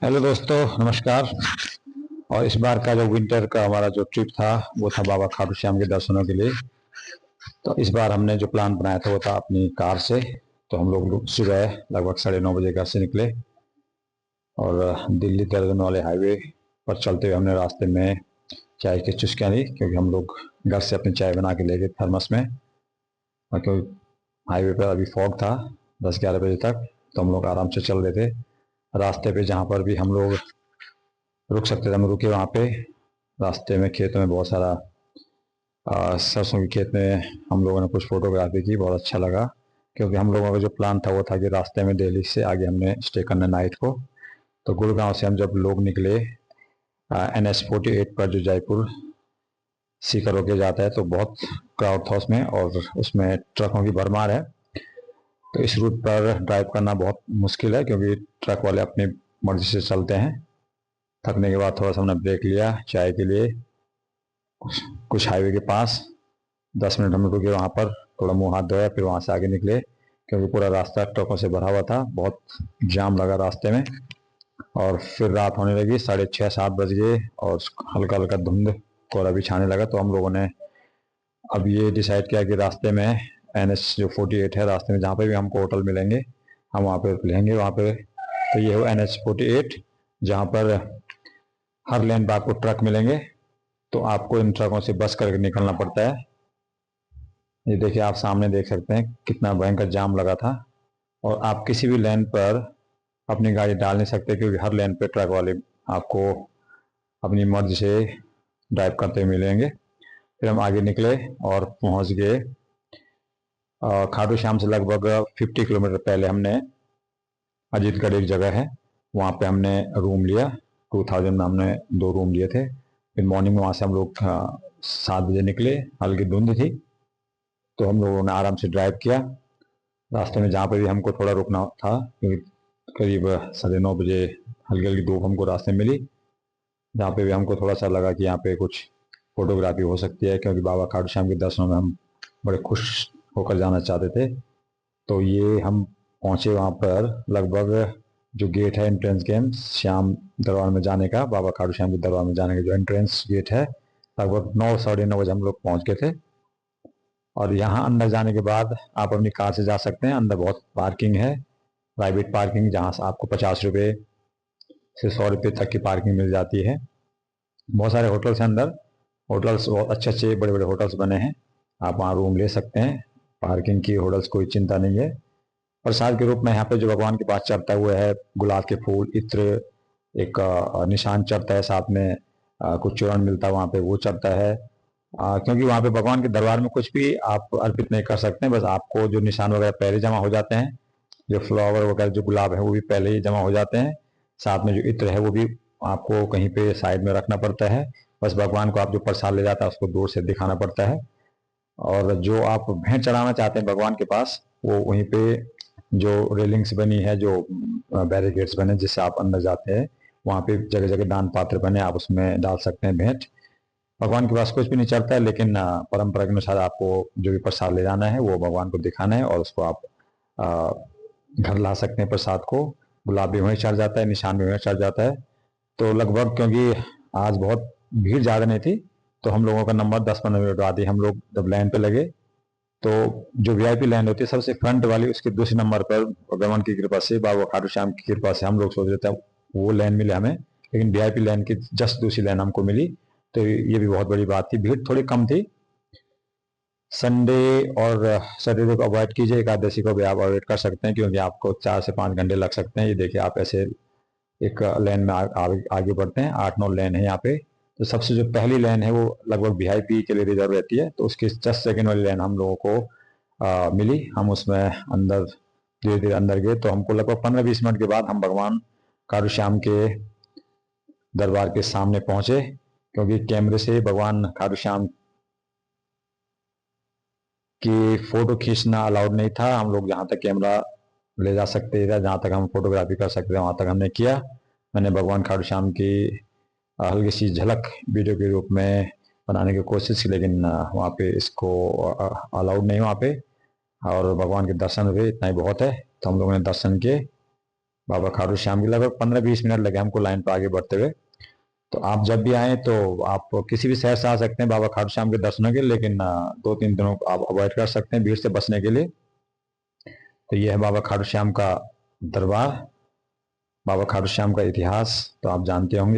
Hello दोस्तों, नमस्कार। और इस बार का जो विंटर का हमारा जो ट्रिप था वो था बाबा खाटू श्याम के दर्शनों के लिए। तो इस बार हमने जो प्लान बनाया था वो था अपनी कार से। तो हम लोग सुबह लगभग 9:30 बजे घर से निकले और दिल्ली देहरादून वाले हाईवे पर चलते हुए हमने रास्ते में चाय की चुस्कियाँ ली, क्योंकि हम लोग घर से अपनी चाय बना के ले गए थर्मस में। और क्योंकि हाईवे पर अभी फॉग था 10-11 बजे तक, तो हम लोग आराम से चल रहे थे। रास्ते पे जहाँ पर भी हम लोग रुक सकते थे हम रुके वहाँ पे। रास्ते में खेतों में बहुत सारा सरसों के खेत में हम लोगों ने कुछ फोटोग्राफी की, बहुत अच्छा लगा। क्योंकि हम लोगों का जो प्लान था वो था कि रास्ते में दिल्ली से आगे हमने स्टे करना नाइट को। तो गुड़गांव से हम जब लोग निकले NH-48 पर जो जयपुर सीकर होके जाता है, तो बहुत क्राउड था उसमें और उसमें ट्रकों की भरमार है। तो इस रूट पर ड्राइव करना बहुत मुश्किल है, क्योंकि ट्रक वाले अपनी मर्जी से चलते हैं। थकने के बाद थोड़ा सा हमने ब्रेक लिया चाय के लिए कुछ हाईवे के पास। 10 मिनट हम रुके वहाँ पर, थोड़ा मुंह हाथ धोया, फिर वहाँ से आगे निकले। क्योंकि पूरा रास्ता ट्रकों से भरा हुआ था, बहुत जाम लगा रास्ते में। और फिर रात होने लगी, 6:30-7 बज गए और हल्का हल्का धुंध कोहरा भी छाने लगा। तो हम लोगों ने अब ये डिसाइड किया कि रास्ते में NH-48 है, रास्ते में जहाँ पे भी हमको होटल मिलेंगे हम वहाँ पे लेंगे वहाँ पे। तो ये हो NH-48, जहाँ पर हर लेन पर आपको ट्रक मिलेंगे। तो आपको इन ट्रकों से बस करके निकलना पड़ता है। ये देखिए, आप सामने देख सकते हैं कितना भयंकर जाम लगा था। और आप किसी भी लेन पर अपनी गाड़ी डाल नहीं सकते, क्योंकि हर लेन पे ट्रक वाले आपको अपनी मर्जी से ड्राइव करते हुए मिलेंगे। फिर हम आगे निकले और पहुंच गए खाटू श्याम से लगभग 50 किलोमीटर पहले हमने अजीतगढ़ एक जगह है, वहाँ पे हमने रूम लिया। 2000 में हमने 2 रूम लिए थे। फिर मॉर्निंग में वहाँ से हम लोग 7 बजे निकले, हल्की धुंध थी। तो हम लोगों ने आराम से ड्राइव किया। रास्ते में जहाँ पे भी हमको थोड़ा रुकना था, क्योंकि करीब 9:30 बजे हल्की हल्की धूप हमको रास्ते में मिली, जहाँ पे भी हमको थोड़ा सा लगा कि यहाँ पे कुछ फोटोग्राफी हो सकती है, क्योंकि बाबा खाटू श्याम के दर्शनों में हम बड़े खुश होकर जाना चाहते थे। तो ये हम पहुँचे वहाँ पर लगभग, जो गेट है एंट्रेंस गेट श्याम दरबार में जाने का, बाबा खाटू श्याम के दरबार में जाने का जो एंट्रेंस गेट है, लगभग 9-9:30 बजे हम लोग पहुँच गए थे। और यहाँ अंदर जाने के बाद आप अपनी कार से जा सकते हैं। अंदर बहुत पार्किंग है, प्राइवेट पार्किंग, जहाँ से आपको 50 रुपये से 100 रुपये तक की पार्किंग मिल जाती है। बहुत सारे होटल्स हैं अंदर, होटल्स बहुत अच्छे अच्छे बड़े बड़े होटल्स बने हैं, आप वहाँ रूम ले सकते हैं। पार्किंग की होटल्स कोई चिंता नहीं है। प्रसाद के रूप में यहाँ पे जो भगवान के पास चढ़ता हुआ है, गुलाब के फूल, इत्र, एक निशान चढ़ता है, साथ में कुछ चूर्ण मिलता है वहाँ पे, वो चढ़ता है। क्योंकि वहाँ पे भगवान के दरबार में कुछ भी आप अर्पित नहीं कर सकते हैं, बस आपको जो निशान वगैरह पहले जमा हो जाते हैं, जो फ्लावर वगैरह जो गुलाब है वो भी पहले ही जमा हो जाते हैं। साथ में जो इत्र है वो भी आपको कहीं पे साइड में रखना पड़ता है। बस भगवान को आप जो प्रसाद ले जाता है उसको दूर से दिखाना पड़ता है। और जो आप भेंट चढ़ाना चाहते हैं भगवान के पास, वो वहीं पे जो रेलिंग्स बनी है, जो बैरिकेड्स बने जिससे आप अंदर जाते हैं, वहाँ पे जगह जगह दान पात्र बने, आप उसमें डाल सकते हैं भेंट। भगवान के पास कुछ भी नहीं चलता है, लेकिन परंपरा के अनुसार आपको जो भी प्रसाद ले जाना है वो भगवान को दिखाना है, और उसको आप घर ला सकते हैं प्रसाद को। गुलाब भी वहीं चढ़ जाता है, निशान भी वहीं चढ़ जाता है। तो लगभग, क्योंकि आज बहुत भीड़ ज़्यादा नहीं थी, तो हम लोगों का नंबर 10-15 मिनट बाद ही हम लोग जब लाइन पे लगे, तो जो VIP लाइन होती है सबसे फ्रंट वाली, उसके दूसरे नंबर पर भगवान की कृपा से, बाबा खाटू श्याम की कृपा से, हम लोग सोच रहे थे वो लाइन मिले हमें, लेकिन VIP लाइन की जस्ट दूसरी लाइन हमको मिली। तो ये भी बहुत बड़ी बात थी। भीड़ थोड़ी कम थी। संडे और सैटरडे को अवॉइड कीजिए, एकादशी को भी आप अवॉइड कर सकते हैं, क्योंकि आपको 4 से 5 घंटे लग सकते हैं। ये देखिए, आप ऐसे एक लेन में आगे बढ़ते हैं, 8-9 लेन है यहाँ पे। तो सबसे जो पहली लेन है वो लगभग VIP के लिए रिजर्व रहती है, तो उसकी जस्ट सेकेंड वाली लेन हम लोगों को मिली। हम उसमें अंदर धीरे धीरे अंदर गए, तो हमको लगभग 15-20 मिनट के बाद हम भगवान खाटू श्याम के दरबार के सामने पहुंचे। क्योंकि कैमरे से भगवान खाटू श्याम की फोटो खींचना अलाउड नहीं था। हम लोग जहाँ तक कैमरा ले जा सकते थे, जहाँ तक हम फोटोग्राफी कर सकते थे, वहाँ तक हमने किया। मैंने भगवान खाटू श्याम की हल्की सी झलक वीडियो के रूप में बनाने की कोशिश की, लेकिन वहाँ पे इसको अलाउड नहीं वहाँ पे। और भगवान के दर्शन हुए, इतना ही बहुत है। तो हम लोगों ने दर्शन किए बाबा खाटू श्याम की। लगभग 15-20 मिनट लगे हमको लाइन पर आगे बढ़ते हुए। तो आप जब भी आए तो आप किसी भी शहर से आ सकते हैं बाबा खाटू श्याम के दर्शनों के, लेकिन 2-3 दिनों को आप अवॉइड कर सकते हैं भीड़ से बचने के लिए। तो यह है बाबा खाटू श्याम का दरबार, बाबा खाटू श्याम का इतिहास तो आप जानते होंगे।